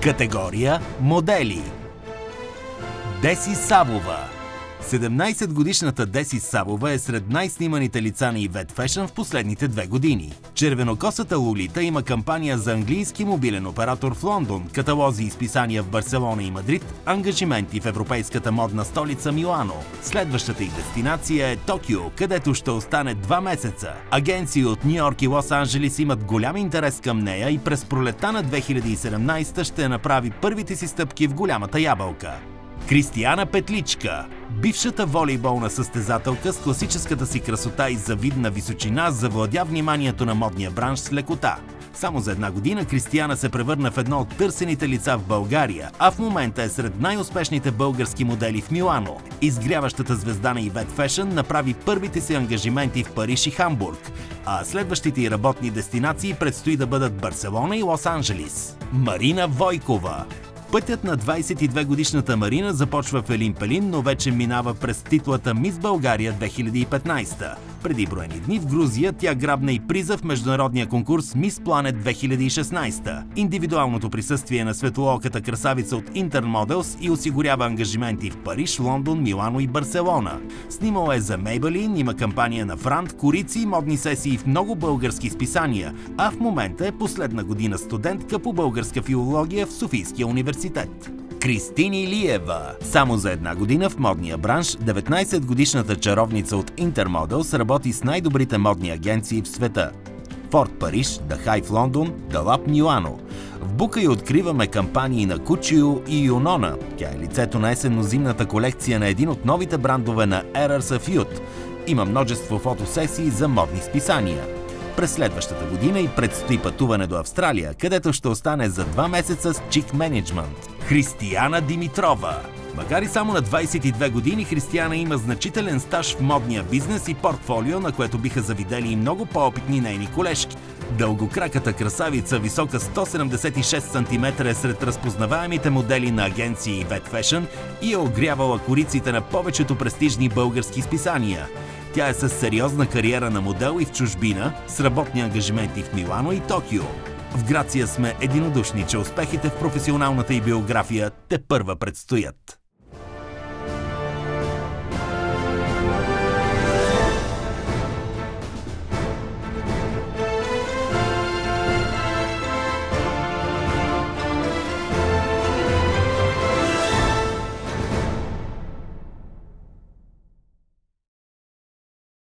Категория модели. Деси Савова. 17-годишната Деси Савова е сред най-сниманите лица на Ивет Фешън в последните 2 години. Червенокосата Лолита има кампания за английски мобилен оператор в Лондон, каталози и списания в Барселона и Мадрид, ангажименти в европейската модна столица Милано. Следващата й дестинация е Токио, където ще остане 2 месеца. Агенции от Ню-Йорк и Лос-Анджелис имат голям интерес към нея и през пролетта на 2017 ще направи първите си стъпки в голямата ябълка. Кристияна Петличка. Бившата волейболна състезателка с класическата си красота и завидна височина завладя вниманието на модния бранш с лекота. Само за 1 година Кристияна се превърна в едно от търсените лица в България, а в момента е сред най-успешните български модели в Милано. Изгряващата звезда на Ивет Фешън направи първите си ангажименти в Париж и Хамбург, а следващите й работни дестинации предстои да бъдат Барселона и Лос-Анджелис. Марина Войкова. Пътят на 22-годишната Марина започва в Елин Пелин, но вече минава през титлата Мис България 2015. Преди броени дни в Грузия тя грабна и приза в международния конкурс Мис Планет 2016. Индивидуалното присъствие на светлооката красавица от Интермоделс и осигурява ангажименти в Париж, Лондон, Милано и Барселона. Снимала е за Maybelline, има кампания на Франт, корици и модни сесии в много български списания, а в момента е последна година студентка по българска филология в Софийския университет. Кристина Илиева. Само за 1 година в модния бранш 19-годишната чаровница от Интермоделс работи с най-добрите модни агенции в света. Форд Париж, The Hive в Лондон, The Lab Милано. В бука й откриваме кампании на Кучио и Юнона. Тя е лицето на есенно-зимната колекция на един от новите брандове на Errors of Youth. Има множество фотосесии за модни списания. През следващата година и предстои пътуване до Австралия, където ще остане за 2 месеца с Chic Management. Християна Димитрова. Макар и само на 22 години, Християна има значителен стаж в модния бизнес и портфолио, на което биха завидели и много по-опитни нейни колежки. Дългокраката красавица, висока 176 см, е сред разпознаваемите модели на агенции Ивет Фешън и е огрявала кориците на повечето престижни български списания. Тя е с сериозна кариера на модел и в чужбина, с работни ангажименти в Милано и Токио. В Грация сме единодушни, че успехите в професионалната й биография тепърва предстоят.